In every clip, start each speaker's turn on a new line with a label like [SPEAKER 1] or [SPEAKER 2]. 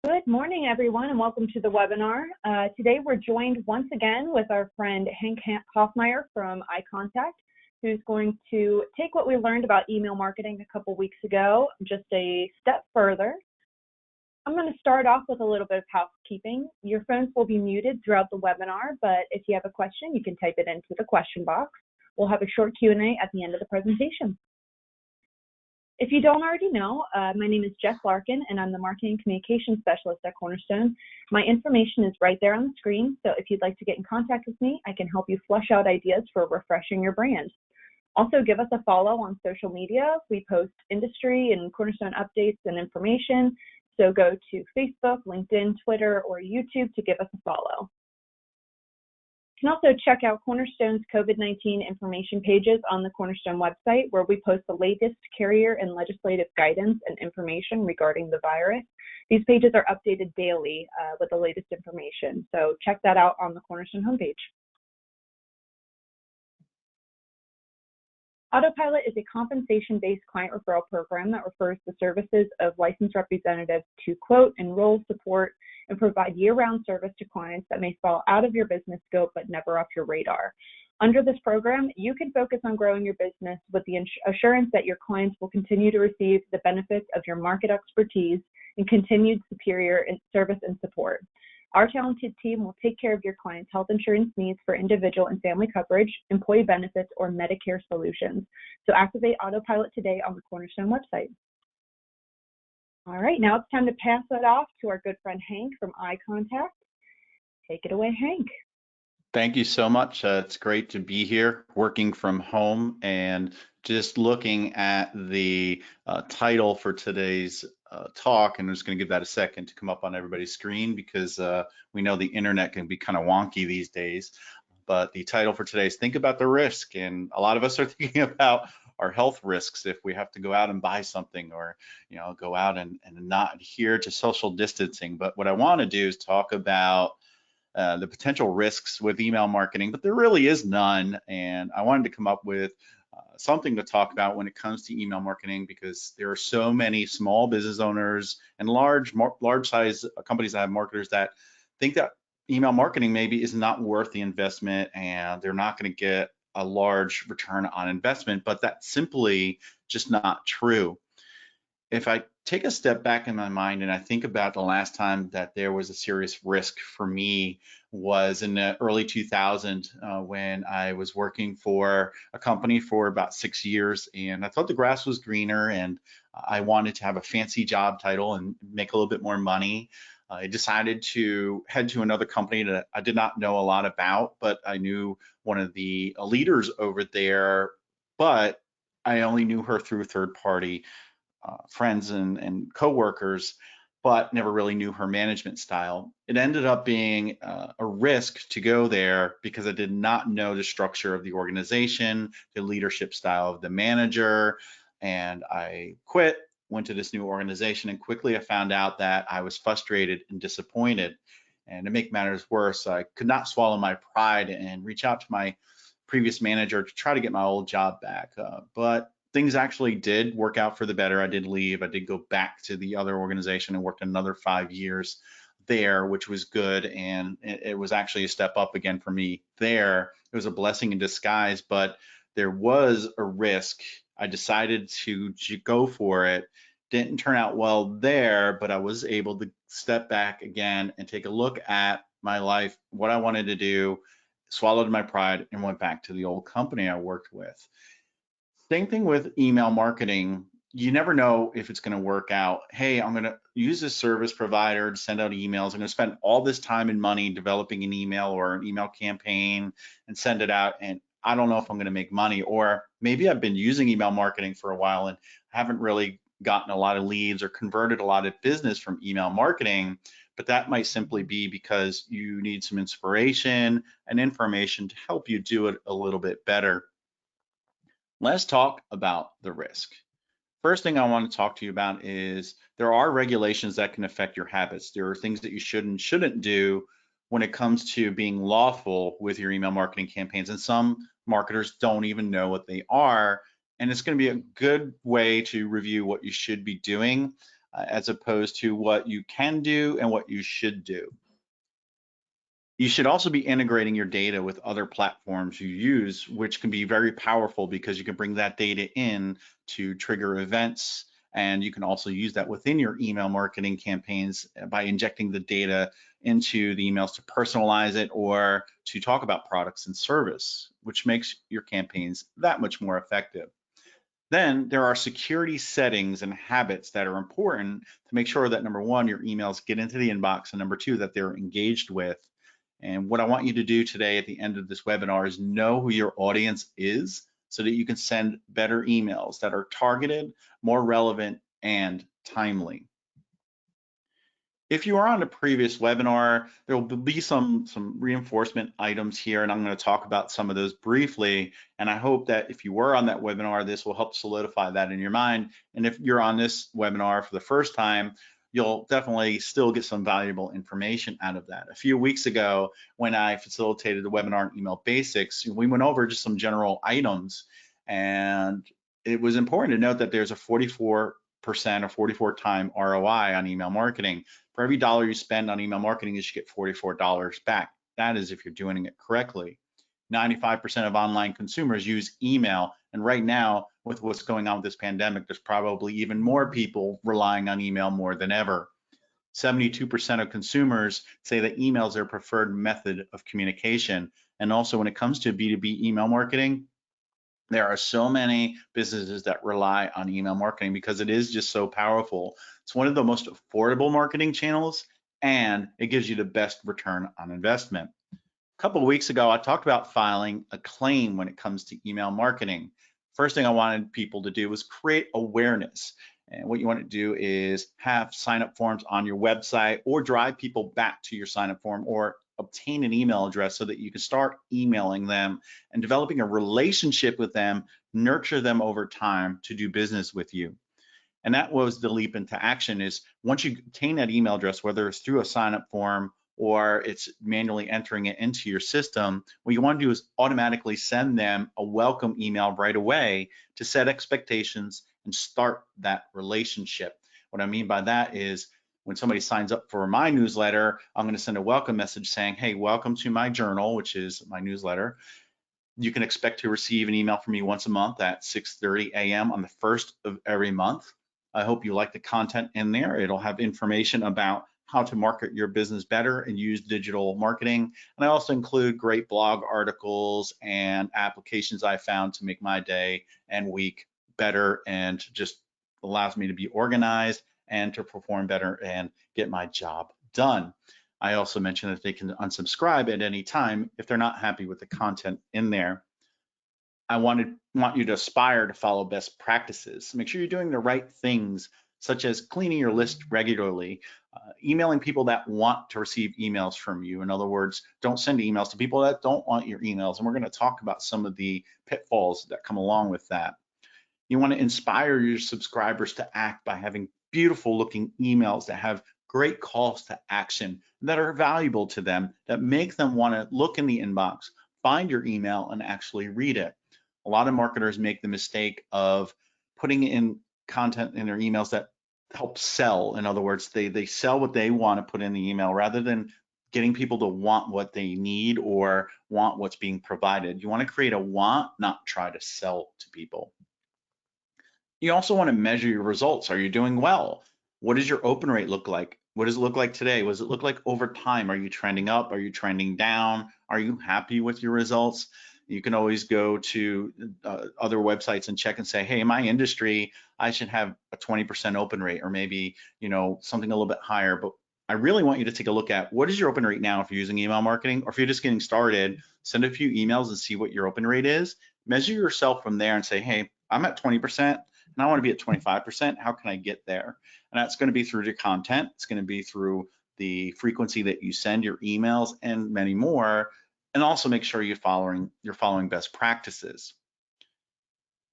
[SPEAKER 1] Good morning, everyone, and welcome to the webinar. Today, we're joined once again with our friend Hank Hoffmeyer from iContact, who's going to take what we learned about email marketing a couple weeks ago just a step further. I'm going to start off with a little bit of housekeeping. Your phones will be muted throughout the webinar, but if you have a question, you can type it into the question box. We'll have a short Q&A at the end of the presentation. If you don't already know, my name is Jess Larkin, and I'm the Marketing Communications Specialist at Cornerstone. My information is right there on the screen, so if you'd like to get in contact with me, I can help you flush out ideas for refreshing your brand. Also, give us a follow on social media. We post industry and Cornerstone updates and information, so go to Facebook, LinkedIn, Twitter, or YouTube to give us a follow. You can also check out Cornerstone's COVID-19 information pages on the Cornerstone website, where we post the latest carrier and legislative guidance and information regarding the virus. These pages are updated daily with the latest information, so check that out on the Cornerstone homepage. Autopilot is a compensation-based client referral program that refers the services of licensed representatives to quote, enroll, support, and provide year-round service to clients that may fall out of your business scope but never off your radar. Under this program, you can focus on growing your business with the assurance that your clients will continue to receive the benefits of your market expertise and continued superior service and support. Our talented team will take care of your clients' health insurance needs for individual and family coverage, employee benefits, or Medicare solutions. So activate Autopilot today on the Cornerstone website. All right, now it's time to pass it off to our good friend Hank from iContact. Take it away, Hank.
[SPEAKER 2] Thank you so much. It's great to be here working from home, and just looking at the title for today's talk, and I'm just going to give that a second to come up on everybody's screen because we know the internet can be kind of wonky these days. But the title for today is Think About the Risk, and a lot of us are thinking about our health risks if we have to go out and buy something, or go out and not adhere to social distancing. But what I want to do is talk about the potential risks with email marketing, but there really is none. And I wanted to come up with something to talk about when it comes to email marketing, because there are so many small business owners and large size companies that have marketers that think that email marketing maybe is not worth the investment and they're not going to get a large return on investment, but that's simply just not true. If I take a step back in my mind and I think about the last time that there was a serious risk for me was in the early 2000s when I was working for a company for about 6 years, and I thought the grass was greener and I wanted to have a fancy job title and make a little bit more money. I decided to head to another company that I did not know a lot about, but I knew one of the leaders over there, but I only knew her through third-party friends and coworkers, but never really knew her management style. It ended up being a risk to go there because I did not know the structure of the organization, the leadership style of the manager, and I quit, went to this new organization, and quickly I found out that I was frustrated and disappointed. And to make matters worse, I could not swallow my pride and reach out to my previous manager to try to get my old job back. But things actually did work out for the better. I did leave. I did go back to the other organization and worked another 5 years there, which was good. And it was actually a step up again for me there. It was a blessing in disguise, but there was a risk. I decided to go for it. Didn't turn out well there, but I was able to step back again and take a look at my life, what I wanted to do, swallowed my pride, and went back to the old company I worked with. Same thing with email marketing. You never know if it's going to work out. Hey, I'm going to use this service provider to send out emails. I'm going to spend all this time and money developing an email or an email campaign and send it out, and I don't know if I'm going to make money. Or maybe I've been using email marketing for a while and haven't really gotten a lot of leads or converted a lot of business from email marketing, but that might simply be because you need some inspiration and information to help you do it a little bit better. Let's talk about the risk. First thing I want to talk to you about is there are regulations that can affect your habits. There are things that you should and shouldn't do when it comes to being lawful with your email marketing campaigns, and some marketers don't even know what they are. And it's going to be a good way to review what you should be doing. as opposed to what you can do and what you should do. You should also be integrating your data with other platforms you use, which can be very powerful because you can bring that data in to trigger events. And you can also use that within your email marketing campaigns by injecting the data into the emails to personalize it or to talk about products and service, which makes your campaigns that much more effective. Then there are security settings and habits that are important to make sure that number one, your emails get into the inbox, and number two, that they're engaged with. And what I want you to do today at the end of this webinar is know who your audience is so that you can send better emails that are targeted, more relevant, and timely. If you are on a previous webinar, there will be some reinforcement items here, and I'm going to talk about some of those briefly. And I hope that if you were on that webinar, this will help solidify that in your mind. And if you're on this webinar for the first time, you'll definitely still get some valuable information out of that. A few weeks ago, when I facilitated the webinar on email basics, we went over just some general items, and it was important to note that there's a 44% or 44-time ROI on email marketing. For every dollar you spend on email marketing, you should get $44 back. That is if you're doing it correctly. 95% of online consumers use email, and right now, with what's going on with this pandemic, there's probably even more people relying on email more than ever. 72% of consumers say that email is their preferred method of communication. And also when it comes to B2B email marketing, there are so many businesses that rely on email marketing because it is just so powerful. It's one of the most affordable marketing channels, and it gives you the best return on investment. A couple of weeks ago, I talked about filing a claim when it comes to email marketing. First thing I wanted people to do was create awareness. And what you want to do is have sign-up forms on your website or drive people back to your sign-up form or obtain an email address so that you can start emailing them and developing a relationship with them, nurture them over time to do business with you. And that was the leap into action. Is once you obtain that email address, whether it's through a sign-up form or it's manually entering it into your system, what you want to do is automatically send them a welcome email right away to set expectations and start that relationship. What I mean by that is when somebody signs up for my newsletter, I'm going to send a welcome message saying, hey, welcome to my journal, which is my newsletter. You can expect to receive an email from me once a month at 6:30 a.m. on the first of every month. I hope you like the content in there. It'll have information about how to market your business better and use digital marketing. And I also include great blog articles and applications I found to make my day and week better, and just allows me to be organized and to perform better and get my job done. I also mentioned that they can unsubscribe at any time if they're not happy with the content in there. I want you to aspire to follow best practices. Make sure you're doing the right things, such as cleaning your list regularly, emailing people that want to receive emails from you. In other words, don't send emails to people that don't want your emails. And we're going to talk about some of the pitfalls that come along with that. You want to inspire your subscribers to act by having beautiful looking emails that have great calls to action that are valuable to them, that make them want to look in the inbox, find your email, and actually read it. A lot of marketers make the mistake of putting in content in their emails that help sell. In other words, they sell what they want to put in the email rather than getting people to want what they need or want what's being provided. You want to create a want, not try to sell to people. You also want to measure your results. Are you doing well? What does your open rate look like? What does it look like today? What does it look like over time? Are you trending up? Are you trending down? Are you happy with your results? You can always go to other websites and check and say, hey, in my industry, I should have a 20% open rate, or maybe, something a little bit higher. But I really want you to take a look at what is your open rate now if you're using email marketing, or if you're just getting started, send a few emails and see what your open rate is. Measure yourself from there and say, hey, I'm at 20% and I want to be at 25%. How can I get there? And that's going to be through your content. It's going to be through the frequency that you send your emails and many more. And also make sure you're following best practices.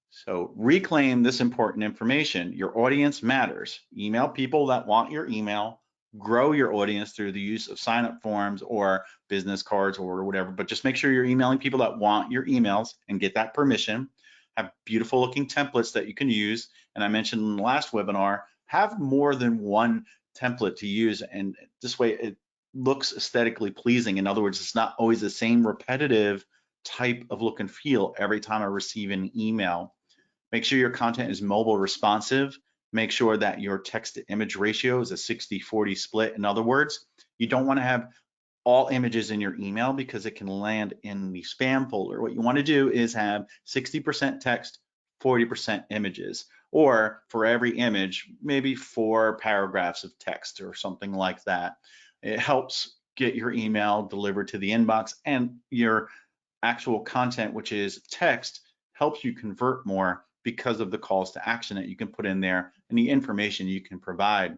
[SPEAKER 2] So reclaim this important information. Your audience matters. Email people that want your email. Grow your audience through the use of sign-up forms or business cards or whatever, but just make sure you're emailing people that want your emails and get that permission. Have beautiful looking templates that you can use. And I mentioned in the last webinar have more than one template to use, and this way it looks aesthetically pleasing. In other words, it's not always the same repetitive type of look and feel every time I receive an email. Make sure your content is mobile responsive. Make sure that your text to image ratio is a 60-40 split. In other words, you don't want to have all images in your email because it can land in the spam folder. What you want to do is have 60% text, 40% images, or for every image, maybe 4 paragraphs of text or something like that. It helps get your email delivered to the inbox, and your actual content, which is text, helps you convert more because of the calls to action that you can put in there and the information you can provide.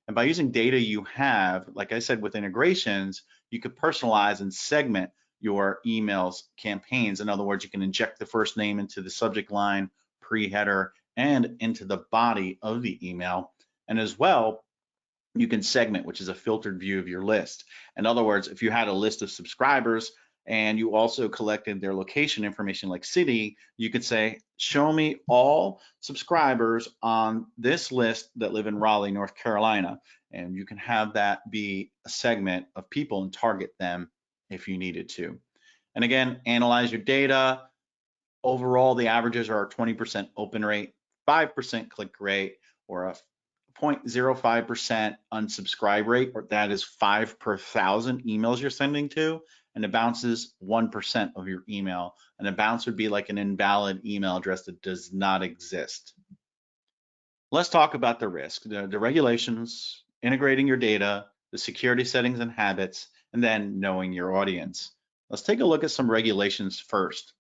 [SPEAKER 2] And by using data you have, like I said, with integrations, you could personalize and segment your emails campaigns. In other words, you can inject the first name into the subject line, pre-header, and into the body of the email. And as well, you can segment, which is a filtered view of your list. In other words, if you had a list of subscribers and you also collected their location information like city, you could say, show me all subscribers on this list that live in Raleigh, North Carolina. And you can have that be a segment of people and target them if you needed to. And again, analyze your data. Overall, the averages are a 20% open rate, 5% click rate, or a 0.05% unsubscribe rate, or that is 5 per 1,000 emails you're sending to, and it bounces 1% of your email. And a bounce would be like an invalid email address that does not exist. Let's talk about the risk, the regulations, integrating your data, the security settings and habits, and then knowing your audience. Let's take a look at some regulations first.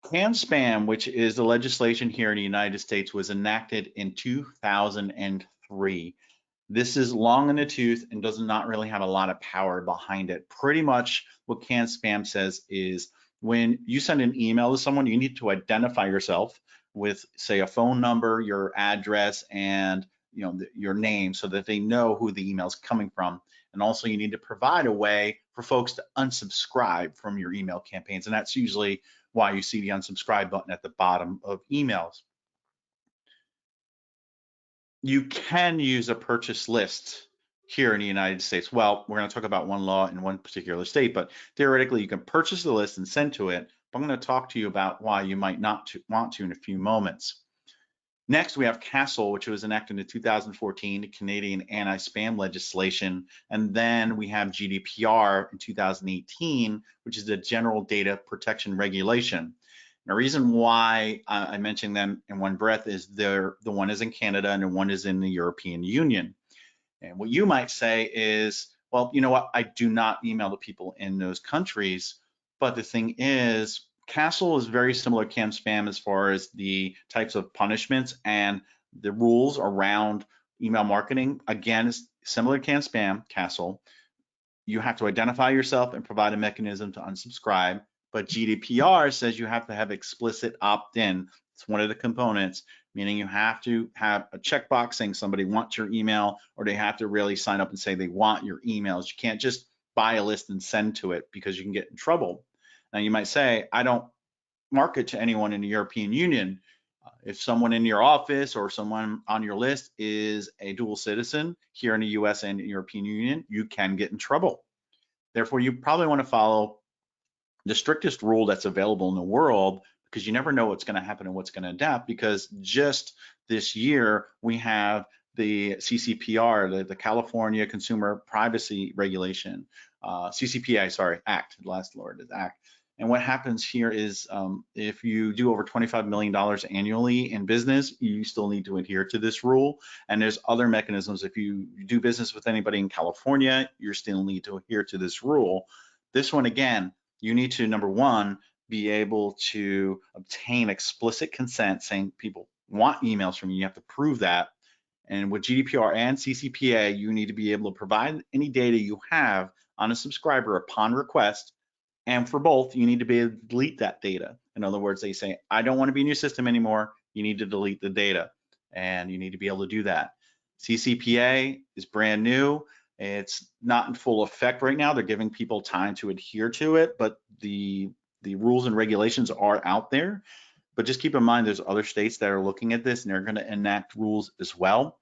[SPEAKER 2] CAN-SPAM, which is the legislation here in the United States, was enacted in 2003. This is long in the tooth and does not really have a lot of power behind it. Pretty much what CAN-SPAM says is when you send an email to someone, you need to identify yourself with, say, a phone number, your address, and your name so that they know who the email is coming from. And also you need to provide a way for folks to unsubscribe from your email campaigns. And that's usually why you see the unsubscribe button at the bottom of emails. You can use a purchase list here in the United States. Well, we're going to talk about one law in one particular state, but theoretically you can purchase the list and send to it. But I'm going to talk to you about why you might not want to in a few moments. Next, we have CASL, which was enacted in 2014, the Canadian anti-spam legislation. And then we have GDPR in 2018, which is the General Data Protection Regulation. The reason why I mention them in one breath is the one is in Canada and the one is in the European Union. And what you might say is, well, you know what, I do not email the people in those countries. But the thing is, CASL is very similar to CAN-SPAM as far as the types of punishments and the rules around email marketing. Again, it's similar to CAN-SPAM, CASL. You have to identify yourself and provide a mechanism to unsubscribe. But GDPR says you have to have explicit opt-in. It's one of the components, meaning you have to have a checkbox saying somebody wants your email, or they have to really sign up and say they want your emails. You can't just buy a list and send to it because you can get in trouble. Now you might say, I don't market to anyone in the European Union. If someone in your office or someone on your list is a dual citizen here in the US and the European Union, you can get in trouble. Therefore, you probably want to follow the strictest rule that's available in the world, because you never know what's going to happen and what's going to adapt. Because just this year, we have the CCPR, the California Consumer Privacy Regulation, CCPA, sorry, Act, the last word is Act. And what happens here is if you do over $25 million annually in business, you still need to adhere to this rule. And there's other mechanisms. If you do business with anybody in California, you still need to adhere to this rule. This one, again, you need to, number one, be able to obtain explicit consent saying people want emails from you. You have to prove that. And with GDPR and CCPA, you need to be able to provide any data you have on a subscriber upon request. And for both, you need to be able to delete that data. In other words, they say, I don't want to be in your system anymore. You need to delete the data, and you need to be able to do that. CCPA is brand new. It's not in full effect right now. They're giving people time to adhere to it, but the rules and regulations are out there. but just keep in mind there's other states that are looking at this and they're going to enact rules as well.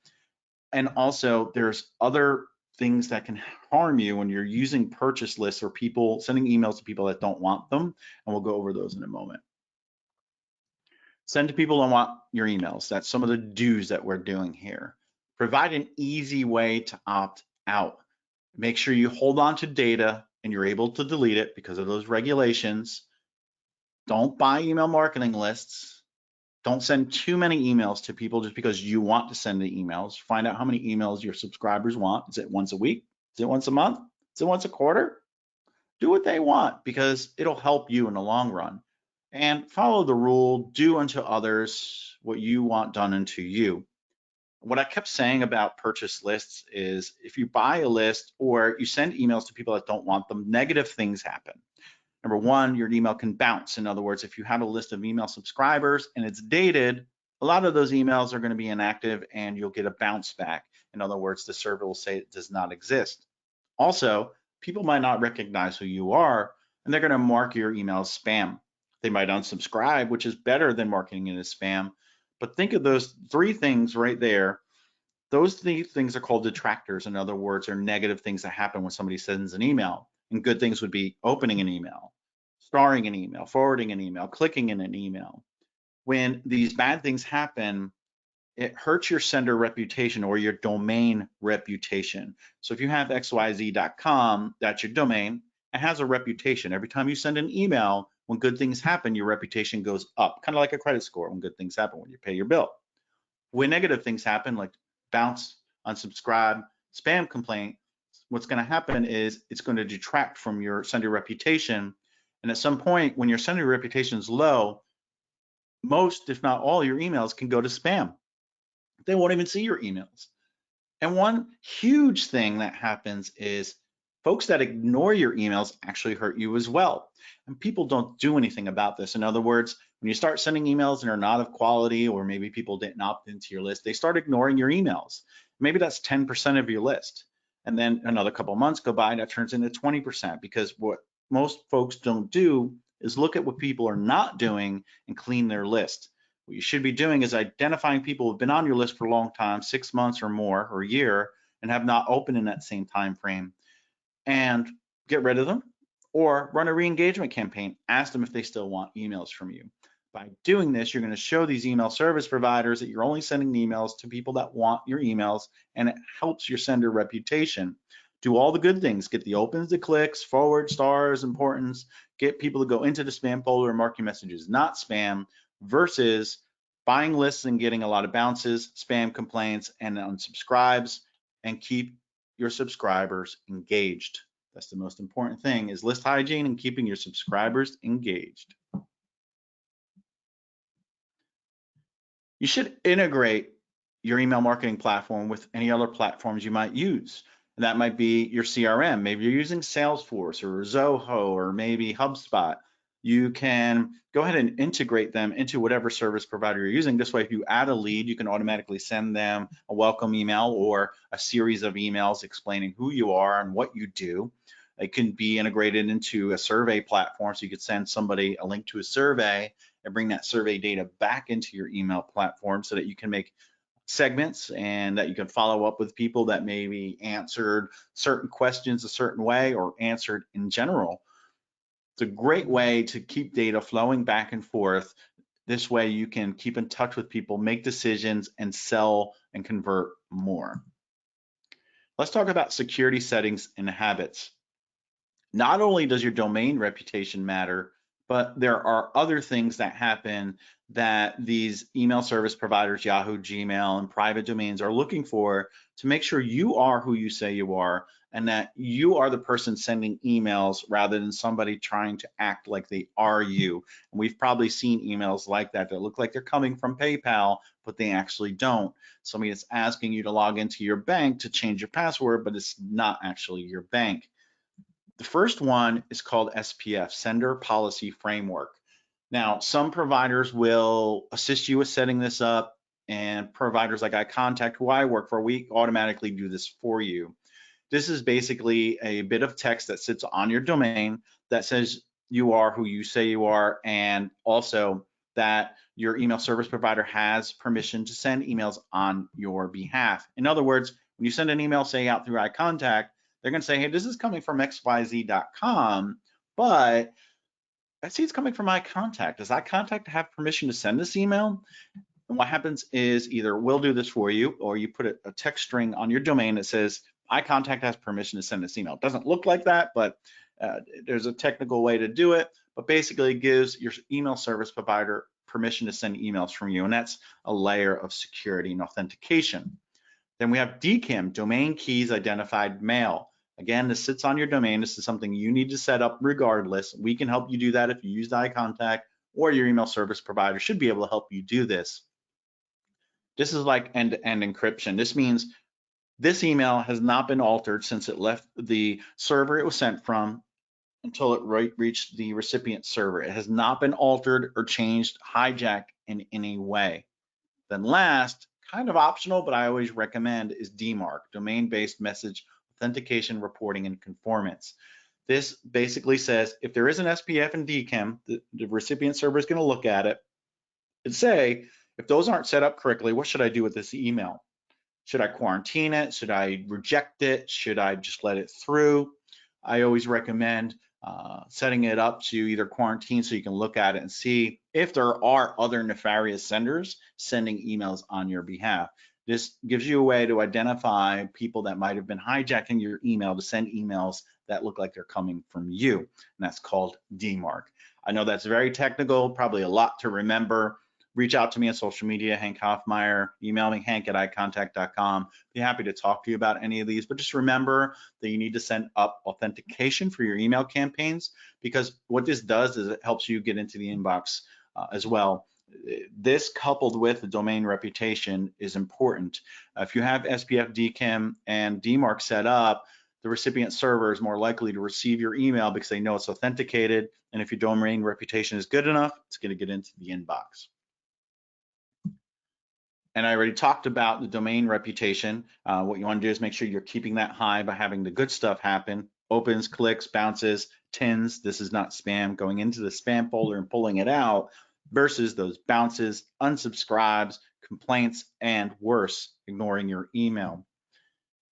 [SPEAKER 2] And also there's other things that can harm you when you're using purchase lists or people sending emails to people that don't want them. And we'll go over those in a moment. Send to people who want your emails. That's some of the do's that we're doing here. Provide an easy way to opt out. Make sure you hold on to data and you're able to delete it because of those regulations. Don't buy email marketing lists. Don't send too many emails to people just because you want to send the emails. Find out how many emails your subscribers want. Is it once a week? Is it once a month? Is it once a quarter? Do what they want because it'll help you in the long run. And follow the rule, do unto others what you want done unto you. What I kept saying about purchase lists is if you buy a list or you send emails to people that don't want them, negative things happen. Number one, your email can bounce. In other words, if you have a list of email subscribers and it's dated, a lot of those emails are going to be inactive and you'll get a bounce back. In other words, the server will say it does not exist. Also, people might not recognize who you are and they're going to mark your email as spam. They might unsubscribe, which is better than marking it as spam. But think of those three things right there. Those three things are called detractors. In other words, are negative things that happen when somebody sends an email. And good things would be opening an email, starring an email, forwarding an email, clicking in an email. When these bad things happen, it hurts your sender reputation or your domain reputation. So if you have xyz.com, that's your domain, it has a reputation. Every time you send an email, when good things happen, your reputation goes up, kind of like a credit score when good things happen, when you pay your bill. When negative things happen, like bounce, unsubscribe, spam complaint, what's going to happen is it's going to detract from your sender reputation. And at some point, when your sender reputation is low, most, if not all, your emails can go to spam. They won't even see your emails. And one huge thing that happens is folks that ignore your emails actually hurt you as well. And people don't do anything about this. In other words, when you start sending emails and are not of quality, or maybe people didn't opt into your list, they start ignoring your emails. Maybe that's 10% of your list. And then another couple of months go by, that turns into 20%, because what most folks don't do is look at what people are not doing and clean their list. What you should be doing is identifying people who've been on your list for a long time, 6 months or more, or a year, and have not opened in that same time frame, and get rid of them, or run a re-engagement campaign. Ask them if they still want emails from you. By doing this, you're going to show these email service providers that you're only sending emails to people that want your emails, and it helps your sender reputation. Do all the good things. Get the opens, the clicks, forward, stars, importance. Get people to go into the spam folder and mark your messages not spam, versus buying lists and getting a lot of bounces, spam complaints, and unsubscribes. And keep your subscribers engaged. That's the most important thing, is list hygiene and keeping your subscribers engaged. You should integrate your email marketing platform with any other platforms you might use. And that might be your CRM. Maybe you're using Salesforce or Zoho or maybe HubSpot. You can go ahead and integrate them into whatever service provider you're using. This way, if you add a lead, you can automatically send them a welcome email or a series of emails explaining who you are and what you do. It can be integrated into a survey platform, so you could send somebody a link to a survey and bring that survey data back into your email platform so that you can make segments and that you can follow up with people that maybe answered certain questions a certain way or answered in general. It's a great way to keep data flowing back and forth. This way you can keep in touch with people, make decisions, and sell and convert more. Let's talk about security settings and habits. Not only does your domain reputation matter, but there are other things that happen that these email service providers, Yahoo, Gmail, and private domains are looking for to make sure you are who you say you are and that you are the person sending emails rather than somebody trying to act like they are you. And we've probably seen emails like that that look like they're coming from PayPal, but they actually don't. Somebody that's asking you to log into your bank to change your password, but it's not actually your bank. The first one is called SPF, Sender Policy Framework. Now, some providers will assist you with setting this up, and providers like iContact, who I work for, we automatically do this for you. This is basically a bit of text that sits on your domain that says you are who you say you are, and also that your email service provider has permission to send emails on your behalf. In other words, when you send an email, say out through iContact, they're going to say, hey, this is coming from xyz.com, but I see it's coming from iContact. Does iContact have permission to send this email? And what happens is either we'll do this for you, or you put a text string on your domain that says iContact has permission to send this email. It doesn't look like that, but there's a technical way to do it. But basically, it gives your email service provider permission to send emails from you, and that's a layer of security and authentication. Then we have DKIM, Domain Keys Identified Mail. Again, this sits on your domain. This is something you need to set up regardless. We can help you do that if you use iContact, or your email service provider should be able to help you do this. This is like end-to-end encryption. This means this email has not been altered since it left the server it was sent from until it reached the recipient server. It has not been altered or changed, hijacked in any way. Then last, kind of optional, but I always recommend, is DMARC, Domain-Based Message Authentication, Reporting, and Conformance. This basically says if there is an SPF and DKIM, the recipient server is going to look at it and say, if those aren't set up correctly, what should I do with this email? Should I quarantine it? Should I reject it? Should I just let it through? I always recommend setting it up to either quarantine so you can look at it and see if there are other nefarious senders sending emails on your behalf. This gives you a way to identify people that might have been hijacking your email to send emails that look like they're coming from you, and that's called DMARC. I know that's very technical, probably a lot to remember. Reach out to me on social media, Hank Hoffmeyer, email me, hank@icontact.com. Be happy to talk to you about any of these, but just remember that you need to send up authentication for your email campaigns, because what this does is it helps you get into the inbox as well. This coupled with the domain reputation is important. If you have SPF, DKIM, and DMARC set up, the recipient server is more likely to receive your email because they know it's authenticated, and if your domain reputation is good enough, it's going to get into the inbox. And I already talked about the domain reputation. What you want to do is make sure you're keeping that high by having the good stuff happen. Opens, clicks, bounces, tins. This is not spam, going into the spam folder and pulling it out, versus those bounces, unsubscribes, complaints, and worse, ignoring your email.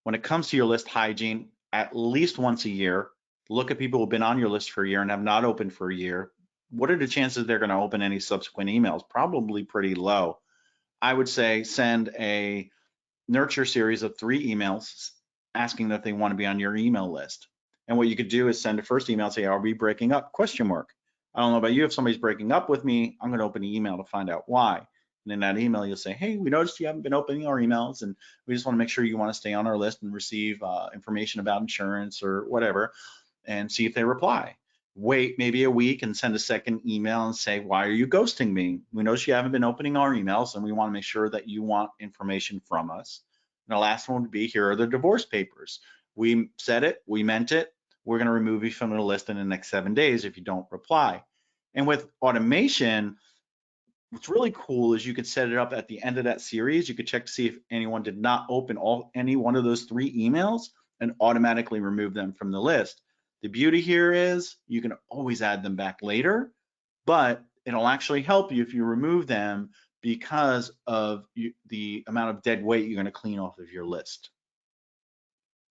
[SPEAKER 2] When it comes to your list hygiene, at least once a year, look at people who've been on your list for a year and have not opened for a year. What are the chances they're going to open any subsequent emails? Probably pretty low. I would say send a nurture series of 3 emails asking that they want to be on your email list. And what you could do is send a first email and say, are we breaking up? ? I don't know about you, if somebody's breaking up with me, I'm going to open the email to find out why. And in that email, you'll say, hey, we noticed you haven't been opening our emails, and we just want to make sure you want to stay on our list and receive information about insurance or whatever, and see if they reply. Wait maybe a week and send a second email and say, why are you ghosting me? We notice you haven't been opening our emails, and we want to make sure that you want information from us. And the last one would be, here are the divorce papers. We said it, we meant it. We're going to remove you from the list in the next 7 days if you don't reply. And with automation, what's really cool is you could set it up at the end of that series. You could check to see if anyone did not open any one of those 3 emails and automatically remove them from the list. The beauty here is you can always add them back later, but it'll actually help you if you remove them because of the amount of dead weight you're going to clean off of your list.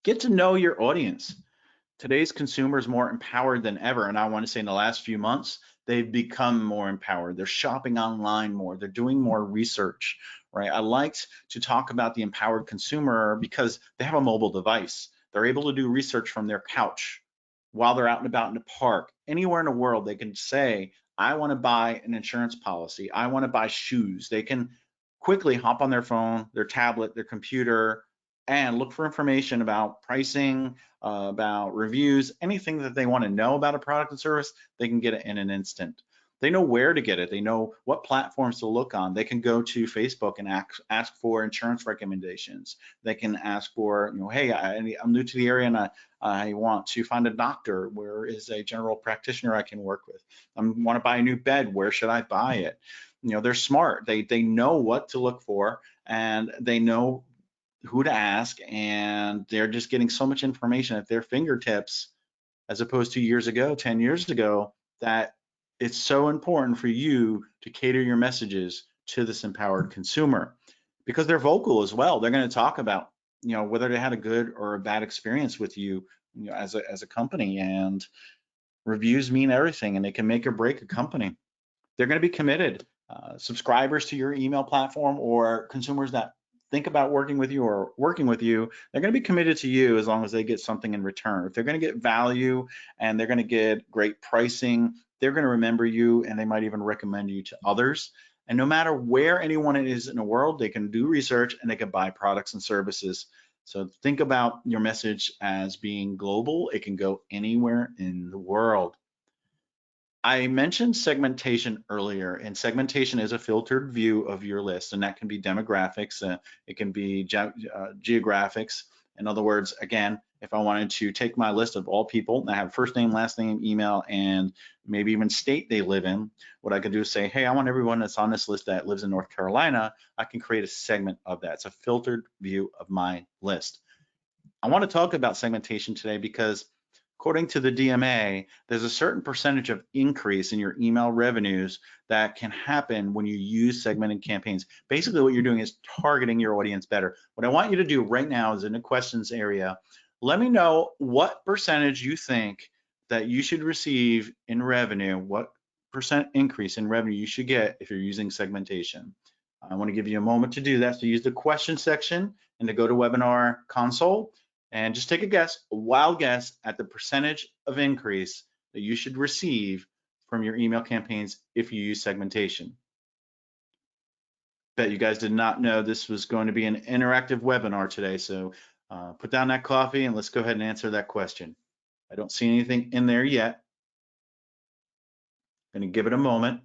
[SPEAKER 2] Get to know your audience. Today's consumer is more empowered than ever, and I want to say in the last few months, they've become more empowered. They're shopping online more. They're doing more research, right? I like to talk about the empowered consumer because they have a mobile device. They're able to do research from their couch while they're out and about in the park. Anywhere in the world, they can say, I want to buy an insurance policy. I want to buy shoes. They can quickly hop on their phone, their tablet, their computer, and look for information about pricing, about reviews, anything that they want to know about a product and service, they can get it in an instant. They know where to get it. They know what platforms to look on. They can go to Facebook and ask for insurance recommendations. They can ask for, hey, I'm new to the area and I want to find a doctor. Where is a general practitioner I can work with? I want to buy a new bed. Where should I buy it? They're smart. They know what to look for, and they know who to ask, and they're just getting so much information at their fingertips as opposed to years ago, 10 years ago, that it's so important for you to cater your messages to this empowered consumer because they're vocal as well. They're going to talk about, whether they had a good or a bad experience with you, as a company, and reviews mean everything and they can make or break a company. They're going to be committed. Subscribers to your email platform or consumers that think about working with you or working with you, they're going to be committed to you as long as they get something in return. If they're going to get value and they're going to get great pricing, they're going to remember you and they might even recommend you to others. And no matter where anyone is in the world, they can do research and they can buy products and services. So think about your message as being global. It can go anywhere in the world. I mentioned segmentation earlier, and segmentation is a filtered view of your list, and that can be demographics, it can be geographics. In other words, again, if I wanted to take my list of all people and I have first name, last name, email, and maybe even state they live in, what I could do is say, hey, I want everyone that's on this list that lives in North Carolina. I can create a segment of that. It's a filtered view of my list. I want to talk about segmentation today because according to the DMA, there's a certain percentage of increase in your email revenues that can happen when you use segmented campaigns. Basically, what you're doing is targeting your audience better. What I want you to do right now is in the questions area, let me know what percentage you think that you should receive in revenue, what percent increase in revenue you should get if you're using segmentation. I want to give you a moment to do that. So use the question section and to go to webinar console. And just take a guess, a wild guess at the percentage of increase that you should receive from your email campaigns if you use segmentation. Bet you guys did not know this was going to be an interactive webinar today. So put down that coffee and let's go ahead and answer that question. I don't see anything in there yet. I'm going to give it a moment.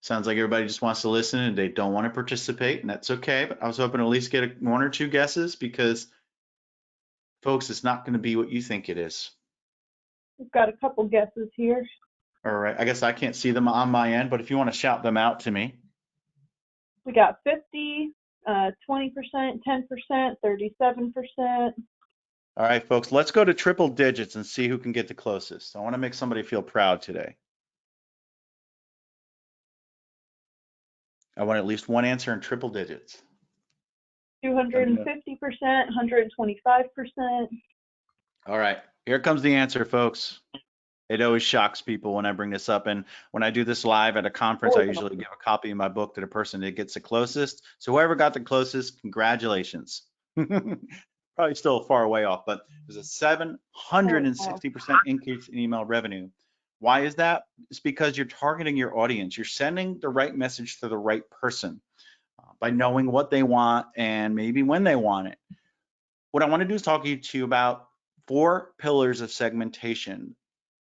[SPEAKER 2] Sounds like everybody just wants to listen and they don't want to participate, and that's okay. But I was hoping to at least get one or two guesses because, folks, it's not going to be what you think it is.
[SPEAKER 1] We've got a couple guesses here.
[SPEAKER 2] All right, I guess I can't see them on my end, but if you want to shout them out to me.
[SPEAKER 1] We got 50, 20%, 10%, 37%.
[SPEAKER 2] All right, folks, let's go to triple digits and see who can get the closest. I want to make somebody feel proud today. I want at least one answer in triple digits.
[SPEAKER 1] 250%, 125%.
[SPEAKER 2] All right, here comes the answer, folks. It always shocks people when I bring this up. And when I do this live at a conference, I usually give a copy of my book to the person that gets the closest. So whoever got the closest, congratulations. Probably still far away off, but there's a 760% increase in email revenue. Why is that? It's because you're targeting your audience. You're sending the right message to the right person by knowing what they want and maybe when they want it. What I want to do is talk to you about 4 pillars of segmentation.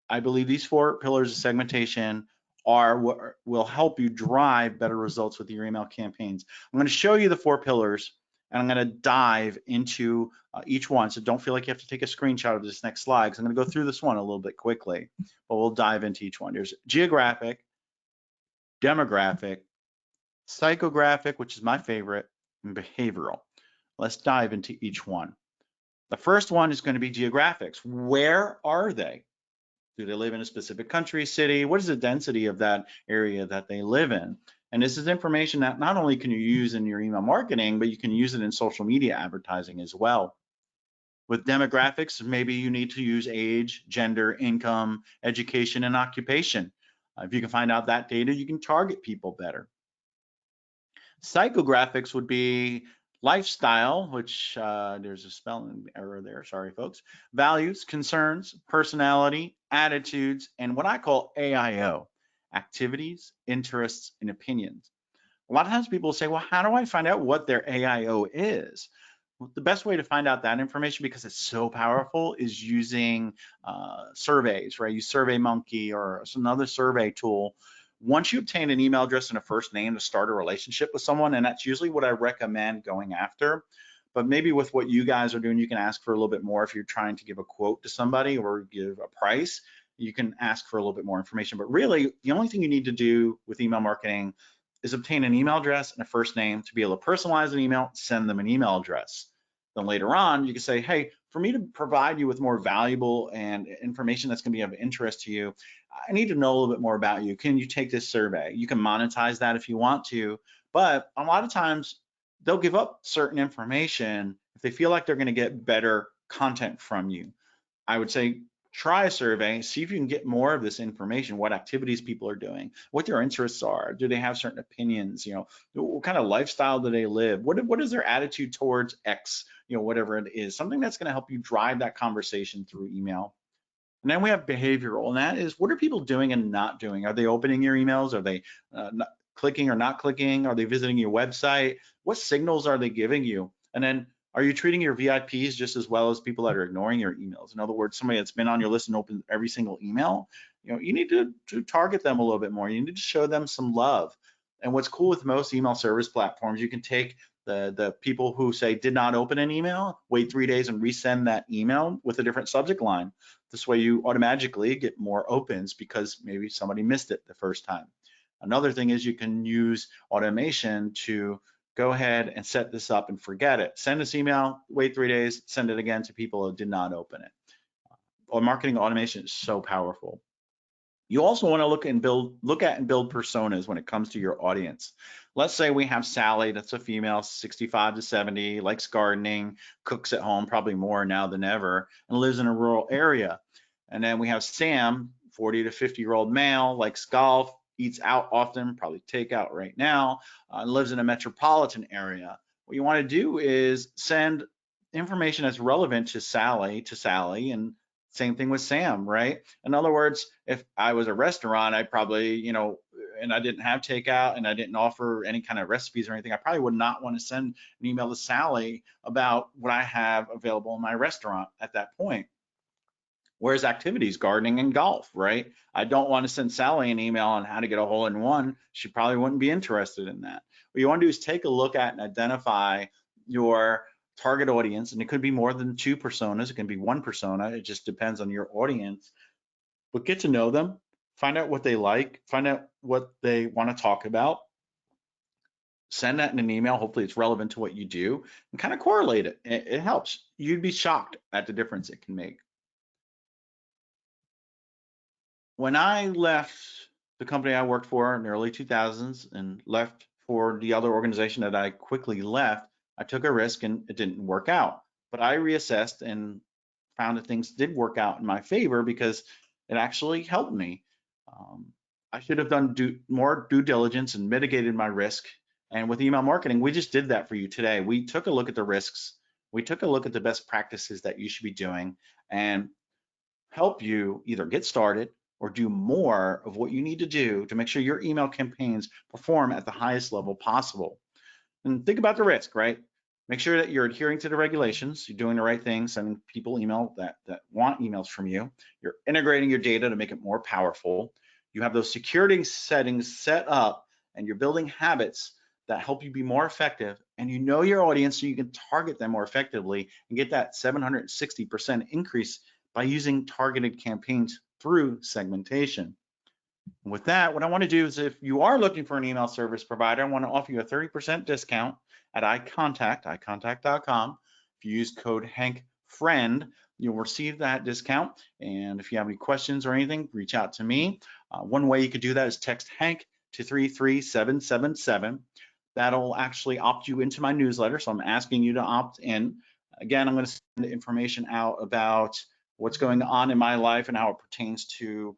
[SPEAKER 2] I believe these 4 pillars of segmentation are what will help you drive better results with your email campaigns. I'm going to show you the 4 pillars and I'm going to dive into each one. So don't feel like you have to take a screenshot of this next slide because I'm going to go through this one a little bit quickly, but we'll dive into each one. There's geographic, demographic, psychographic, which is my favorite, and behavioral. Let's dive into each one. The first one is going to be geographics. Where are they? Do they live in a specific country, city? What is the density of that area that they live in? And this is information that not only can you use in your email marketing, but you can use it in social media advertising as well. With demographics, maybe you need to use age, gender, income, education, and occupation. If you can find out that data, you can target people better. Psychographics would be lifestyle, which there's a spelling error there, sorry folks, values, concerns, personality, attitudes, and what I call AIO, activities, interests, and opinions. A lot of times people say, well, how do I find out what their AIO is? Well, the best way to find out that information, because it's so powerful, is using surveys, right? Use SurveyMonkey or some other survey tool. Once you obtain an email address and a first name to start a relationship with someone, and that's usually what I recommend going after, but maybe with what you guys are doing, you can ask for a little bit more. If you're trying to give a quote to somebody or give a price, you can ask for a little bit more information. But really, the only thing you need to do with email marketing is obtain an email address and a first name to be able to personalize an email, send them an email address. Then later on, you can say, hey, for me to provide you with more valuable and information that's going to be of interest to you, I need to know a little bit more about you. Can you take this survey? You can monetize that if you want to, but a lot of times they'll give up certain information if they feel like they're going to get better content from you. I would say try a survey, see if you can get more of this information, what activities people are doing, what their interests are, do they have certain opinions, what kind of lifestyle do they live, what is their attitude towards X, whatever it is, something that's going to help you drive that conversation through email. And then we have behavioral, and that is, what are people doing and not doing? Are they opening your emails? Are they not clicking or not clicking? Are they visiting your website? What signals are they giving you? And then, are you treating your VIPs just as well as people that are ignoring your emails? In other words, somebody that's been on your list and opened every single email, you need to target them a little bit more. You need to show them some love. And what's cool with most email service platforms, you can take the people who say did not open an email, wait 3 days and resend that email with a different subject line. This way you automatically get more opens because maybe somebody missed it the first time. Another thing is you can use automation to go ahead and set this up and forget it. Send this email, wait 3 days, send it again to people who did not open it. Marketing automation is so powerful. You also want to look at and build personas when it comes to your audience. Let's say we have Sally, that's a female, 65 to 70, likes gardening, cooks at home, probably more now than ever, and lives in a rural area. And then we have Sam, 40 to 50-year-old male, likes golf, eats out often, probably takeout right now, and lives in a metropolitan area. What you want to do is send information that's relevant to Sally, and same thing with Sam, right? In other words, if I was a restaurant, I probably, and I didn't have takeout and I didn't offer any kind of recipes or anything, I probably would not want to send an email to Sally about what I have available in my restaurant at that point. Whereas activities, gardening and golf, right? I don't want to send Sally an email on how to get a hole-in-one. She probably wouldn't be interested in that. What you want to do is take a look at and identify your target audience, and it could be more than 2 personas. It can be 1 persona. It just depends on your audience. But get to know them, find out what they like, find out what they want to talk about, send that in an email. Hopefully it's relevant to what you do, and kind of correlate it. It helps. You'd be shocked at the difference it can make. When I left the company I worked for in the early 2000s and left for the other organization that I quickly left, I took a risk and it didn't work out. But I reassessed and found that things did work out in my favor because it actually helped me. I should have done more due diligence and mitigated my risk. And with email marketing, we just did that for you today. We took a look at the risks. We took a look at the best practices that you should be doing and help you either get started or do more of what you need to do to make sure your email campaigns perform at the highest level possible. And think about the risk, right? Make sure that you're adhering to the regulations, you're doing the right thing, sending people email that want emails from you. You're integrating your data to make it more powerful. You have those security settings set up and you're building habits that help you be more effective, and you know your audience so you can target them more effectively and get that 760% increase by using targeted campaigns through segmentation. And with that, what I want to do is, if you are looking for an email service provider, I want to offer you a 30% discount at iContact.com. If you use code HankFriend, you'll receive that discount. And if you have any questions or anything, reach out to me. One way you could do that is text Hank to 33777. That'll actually opt you into my newsletter. So I'm asking you to opt in. Again, I'm going to send information out about what's going on in my life and how it pertains to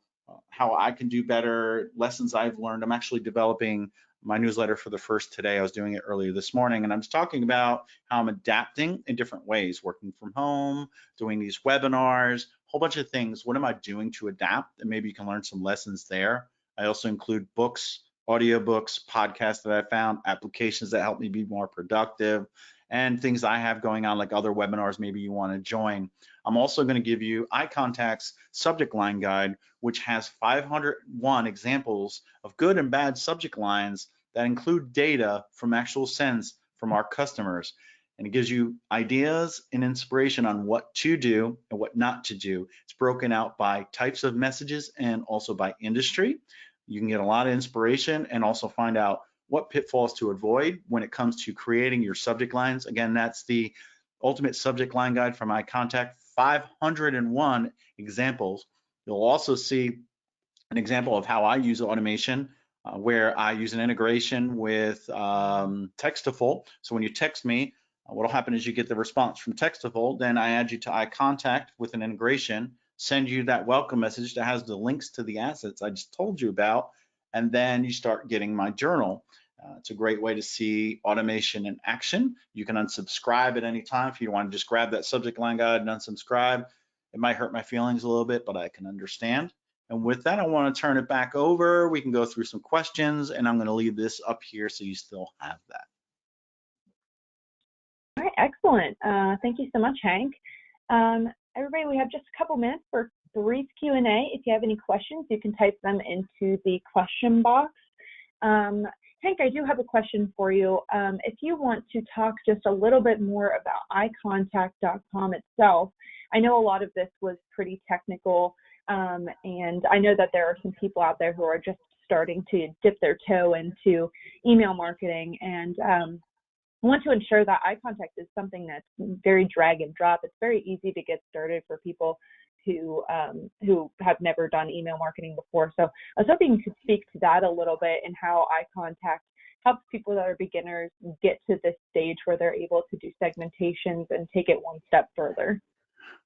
[SPEAKER 2] how I can do better, lessons I've learned. I'm actually developing my newsletter for the first today. I was doing it earlier this morning, and I'm just talking about how I'm adapting in different ways, working from home, doing these webinars, a whole bunch of things. What am I doing to adapt? And maybe you can learn some lessons there. I also include books, audiobooks, podcasts that I found, applications that help me be more productive, and things I have going on, like other webinars maybe you want to join. I'm also going to give you iContact's subject line guide, which has 501 examples of good and bad subject lines that include data from actual sends from our customers. And it gives you ideas and inspiration on what to do and what not to do. It's broken out by types of messages and also by industry. You can get a lot of inspiration and also find out what pitfalls to avoid when it comes to creating your subject lines. Again, that's the ultimate subject line guide from iContact, 501 examples. You'll also see an example of how I use automation, where I use an integration with Textful. So when you text me, what'll happen is you get the response from Textful, then I add you to iContact with an integration, send you that welcome message that has the links to the assets I just told you about, and then you start getting my journal. It's a great way to see automation in action. You can unsubscribe at any time if you want to just grab that subject line guide and unsubscribe. It might hurt my feelings a little bit, but I can understand. And with that, I want to turn it back over. We can go through some questions, and I'm going to leave this up here so you still have that.
[SPEAKER 1] All right, excellent. Thank you so much, Hank. Everybody, we have just a couple minutes for brief Q&A. If you have any questions, you can type them into the question box. Hank, I do have a question for you. If you want to talk just a little bit more about iContact.com itself, I know a lot of this was pretty technical, and I know that there are some people out there who are just starting to dip their toe into email marketing, and want to ensure that iContact is something that's very drag and drop. It's very easy to get started for people who have never done email marketing before. So I was hoping you could speak to that a little bit and how iContact helps people that are beginners get to this stage where they're able to do segmentations and take it one step further.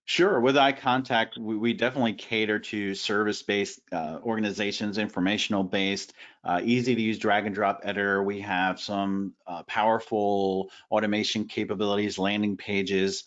[SPEAKER 2] Sure. With iContact, we definitely cater to service-based organizations, informational-based, easy to use drag and drop editor. We have some powerful automation capabilities, landing pages.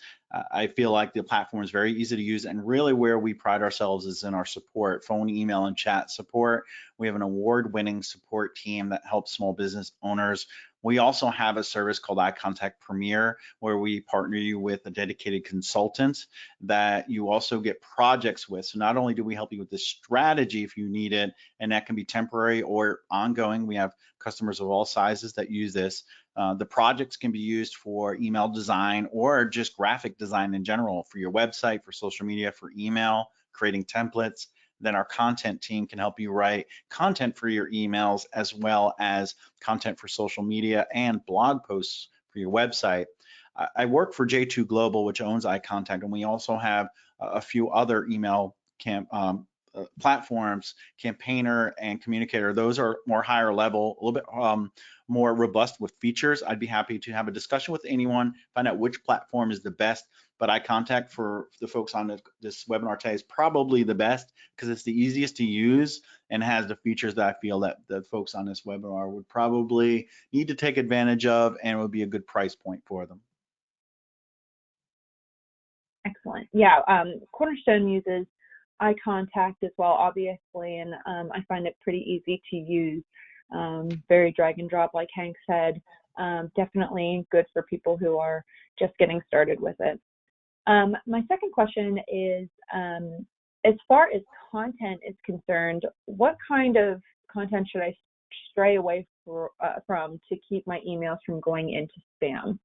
[SPEAKER 2] I feel like the platform is very easy to use, and really where we pride ourselves is in our support, phone, email, and chat support. We have an award-winning support team that helps small business owners. We also have a service called iContact Premier, where we partner you with a dedicated consultant that you also get projects with. So not only do we help you with the strategy if you need it, and that can be temporary or ongoing. We have customers of all sizes that use this. The projects can be used for email design or just graphic design in general, for your website, for social media, for email, creating templates. Then our content team can help you write content for your emails, as well as content for social media and blog posts for your website. I work for J2 Global, which owns iContact, and we also have a few other email platforms, Campaigner and Communicator. Those are more higher level, a little bit more robust with features. I'd be happy to have a discussion with anyone, find out which platform is the best. But iContact for the folks on this webinar today is probably the best because it's the easiest to use and has the features that I feel that the folks on this webinar would probably need to take advantage of, and would be a good price point for them.
[SPEAKER 1] Excellent. Yeah, Cornerstone uses iContact as well, obviously, and I find it pretty easy to use. Very drag and drop, like Hank said. Definitely good for people who are just getting started with it. My second question is, as far as content is concerned, what kind of content should I stray away from to keep my emails from going into spam?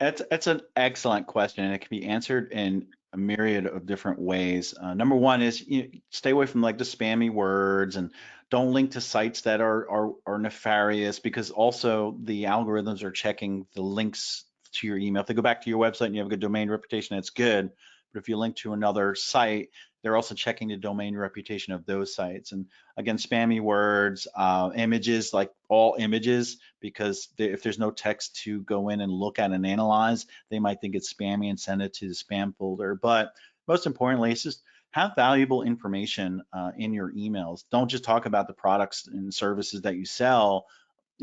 [SPEAKER 2] That's an excellent question, and it can be answered in a myriad of different ways. Number one is stay away from like the spammy words, and don't link to sites that are nefarious, because also the algorithms are checking the links to your email. If they go back to your website and you have a good domain reputation, that's good. But if you link to another site, they're also checking the domain reputation of those sites. And again, spammy words, images, like all images, because if there's no text to go in and look at and analyze, they might think it's spammy and send it to the spam folder. But most importantly, it's just have valuable information in your emails. Don't just talk about the products and services that you sell.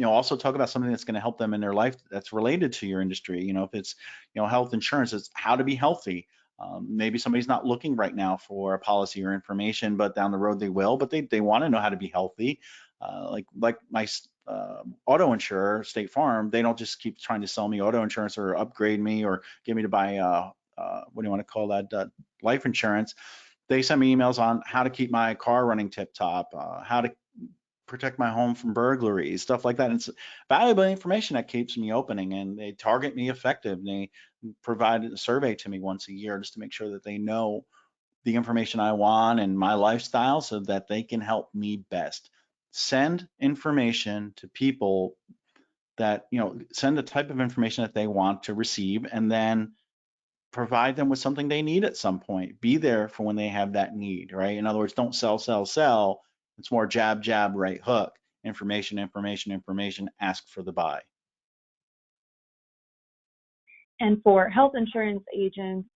[SPEAKER 2] Also talk about something that's going to help them in their life that's related to your industry. If it's, health insurance, it's how to be healthy. Maybe somebody's not looking right now for a policy or information, but down the road they will, but they want to know how to be healthy. Like my auto insurer, State Farm, they don't just keep trying to sell me auto insurance or upgrade me or get me to buy, what do you want to call that, life insurance. They send me emails on how to keep my car running tip top, how to protect my home from burglaries, stuff like that. And it's valuable information that keeps me opening, and they target me effective. And they provide a survey to me once a year just to make sure that they know the information I want and my lifestyle so that they can help me best. Send information to people that, send the type of information that they want to receive, and then provide them with something they need at some point. Be there for when they have that need, right? In other words, don't sell, sell, sell. It's more jab, jab, right hook. Information, information, information, ask for the buy.
[SPEAKER 1] And for health insurance agents,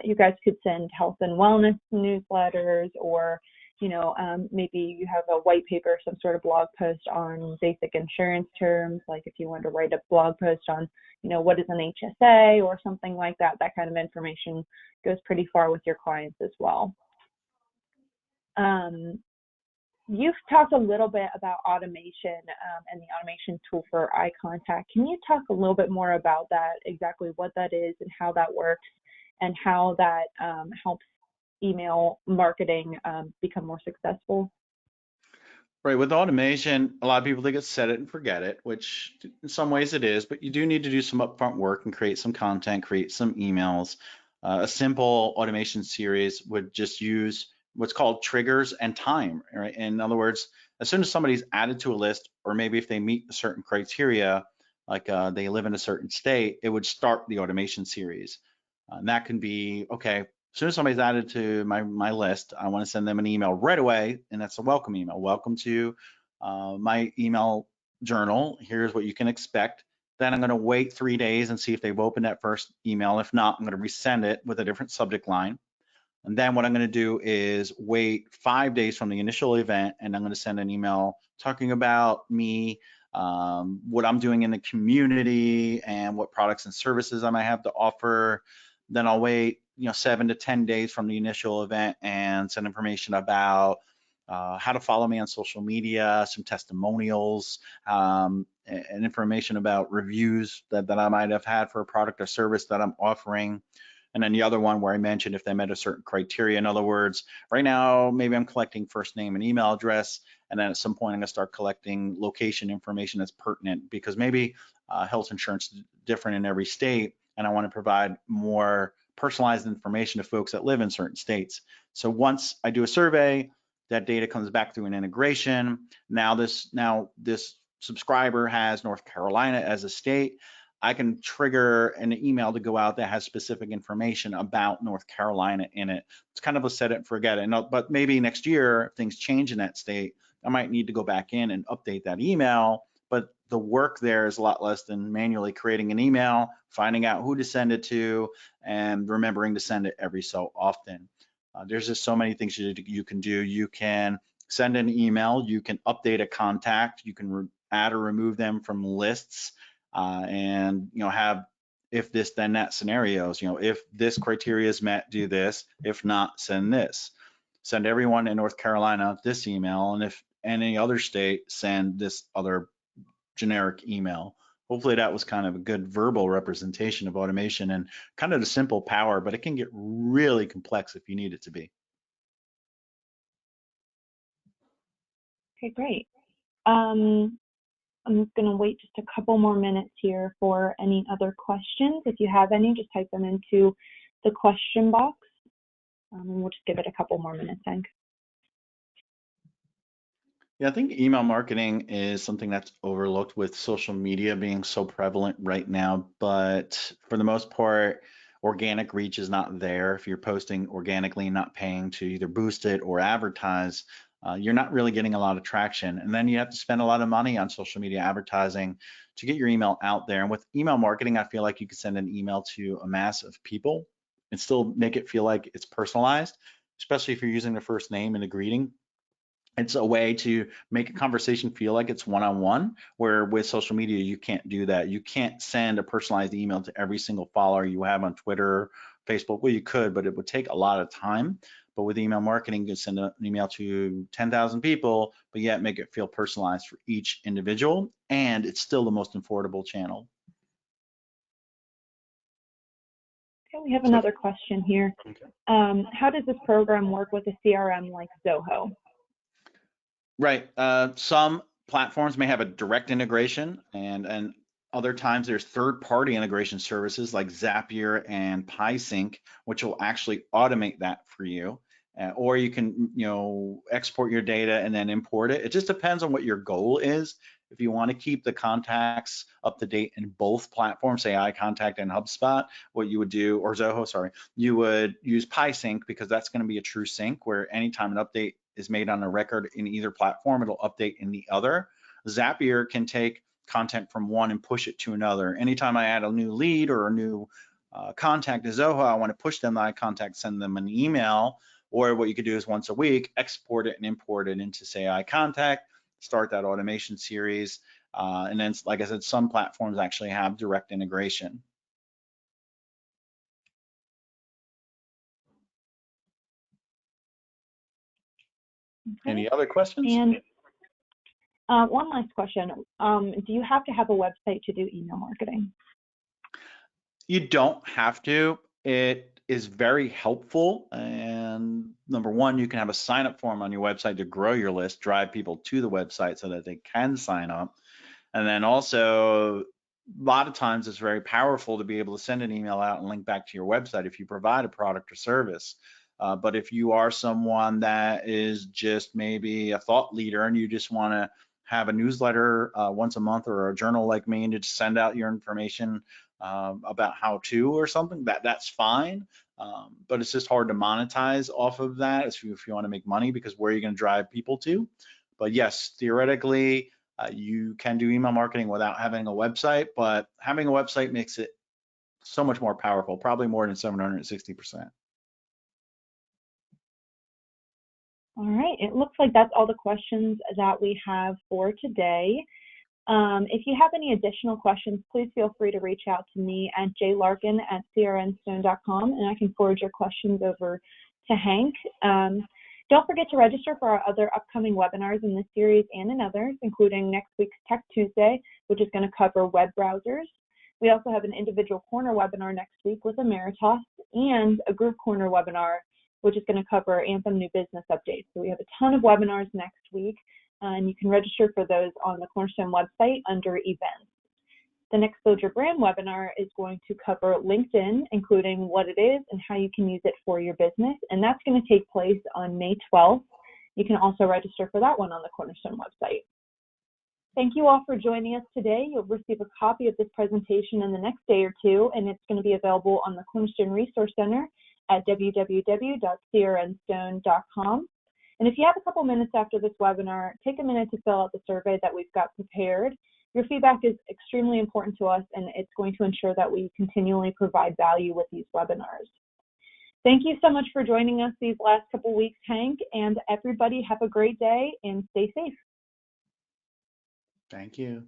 [SPEAKER 1] you guys could send health and wellness newsletters, or maybe you have a white paper, some sort of blog post on basic insurance terms, like if you want to write a blog post on, what is an HSA or something like that. That kind of information goes pretty far with your clients as well. You've talked a little bit about automation and the automation tool for eye contact. Can you talk a little bit more about that, exactly what that is and how that works, and how that helps email marketing become more successful?
[SPEAKER 2] Right, with automation, a lot of people think it's set it and forget it, which in some ways it is, but you do need to do some upfront work and create some content, create some emails. A simple automation series would just use what's called triggers and time, right? In other words, as soon as somebody's added to a list, or maybe if they meet a certain criteria, like they live in a certain state, it would start the automation series. And that can be, okay, as soon as somebody's added to my list, I want to send them an email right away, and that's a welcome email. Welcome to my email journal. Here's what you can expect. Then I'm going to wait 3 days and see if they've opened that first email. If not, I'm going to resend it with a different subject line. And then what I'm going to do is wait 5 days from the initial event, and I'm going to send an email talking about me, what I'm doing in the community, and what products and services I might have to offer. Then I'll wait, 7 to 10 days from the initial event and send information about how to follow me on social media, some testimonials, and information about reviews that I might have had for a product or service that I'm offering. And then the other one where I mentioned if they met a certain criteria. In other words, right now, maybe I'm collecting first name and email address, and then at some point I'm gonna start collecting location information that's pertinent, because maybe health insurance is different in every state, and I wanna provide more personalized information to folks that live in certain states. So once I do a survey, that data comes back through an integration. Now this subscriber has North Carolina as a state. I can trigger an email to go out that has specific information about North Carolina in it. It's kind of a set it and forget it. But maybe next year, if things change in that state, I might need to go back in and update that email. But the work there is a lot less than manually creating an email, finding out who to send it to, and remembering to send it every so often. There's just so many things you can do. You can send an email, you can update a contact, you can add or remove them from lists. And have if this then that scenarios. If this criteria is met, do this. If not, send this. Send everyone in North Carolina this email, and if any other state, send this other generic email. Hopefully that was kind of a good verbal representation of automation and kind of the simple power, but it can get really complex if you need it to be.
[SPEAKER 1] Okay, great. I'm going to wait just a couple more minutes here for any other questions. If you have any, just type them into the question box, and we'll just give it a couple more minutes, Hank.
[SPEAKER 2] Yeah, I think email marketing is something that's overlooked with social media being so prevalent right now, but for the most part, organic reach is not there. If you're posting organically and not paying to either boost it or advertise, you're not really getting a lot of traction. And then you have to spend a lot of money on social media advertising to get your email out there. And with email marketing, I feel like you could send an email to a mass of people and still make it feel like it's personalized, especially if you're using the first name in the greeting. It's a way to make a conversation feel like it's one-on-one, where with social media, you can't do that. You can't send a personalized email to every single follower you have on Twitter, Facebook. Well, you could, but it would take a lot of time. But with email marketing, you can send an email to 10,000 people, but yet make it feel personalized for each individual. And it's still the most affordable channel.
[SPEAKER 1] Okay, we have another question here.
[SPEAKER 2] Okay.
[SPEAKER 1] How does this program work with a CRM like Zoho?
[SPEAKER 2] Right. Some platforms may have a direct integration, and other times there's third-party integration services like Zapier and PieSync, which will actually automate that for you. Or you can, export your data and then import it. It just depends on what your goal is. If you want to keep the contacts up to date in both platforms, say iContact and HubSpot, what you would do, or Zoho, sorry, you would use PySync, because that's going to be a true sync where anytime an update is made on a record in either platform, it'll update in the other. Zapier can take content from one and push it to another. Anytime I add a new lead or a new contact to Zoho, I want to push them to iContact, send them an email, or what you could do is once a week, export it and import it into, say, iContact, start that automation series. And then, like I said, some platforms actually have direct integration.
[SPEAKER 1] Okay.
[SPEAKER 2] Any other questions?
[SPEAKER 1] And one last question. Do you have to have a website to do email marketing?
[SPEAKER 2] You don't have to. It is very helpful. And number one, you can have a sign up form on your website to grow your list, drive people to the website so that they can sign up. And then also, a lot of times it's very powerful to be able to send an email out and link back to your website if you provide a product or service. But if you are someone that is just maybe a thought leader and you just want to have a newsletter once a month, or a journal like me, and to just send out your information about how to or something, that's fine. But it's just hard to monetize off of that if you want to make money, because where are you going to drive people to? But yes, theoretically, you can do email marketing without having a website, but having a website makes it so much more powerful, probably more than 760%.
[SPEAKER 1] All right, it looks like that's all the questions that we have for today. If you have any additional questions, please feel free to reach out to me at jlarkin@crmstone.com, and I can forward your questions over to Hank. Don't forget to register for our other upcoming webinars in this series and in others, including next week's Tech Tuesday, which is going to cover web browsers. We also have an individual corner webinar next week with Emeritus, and a group corner webinar, which is going to cover Anthem new business updates. So we have a ton of webinars next week, and you can register for those on the Cornerstone website under events. The Next Build Your Brand webinar is going to cover LinkedIn, including what it is and how you can use it for your business, and that's going to take place on May 12th. You can also register for that one on the Cornerstone website. Thank you all for joining us today. You'll receive a copy of this presentation in the next day or two, and it's going to be available on the Cornerstone Resource Center at www.crmstone.com. And if you have a couple minutes after this webinar, take a minute to fill out the survey that we've got prepared. Your feedback is extremely important to us, and it's going to ensure that we continually provide value with these webinars. Thank you so much for joining us these last couple weeks, Hank, and everybody have a great day and stay safe.
[SPEAKER 2] Thank you.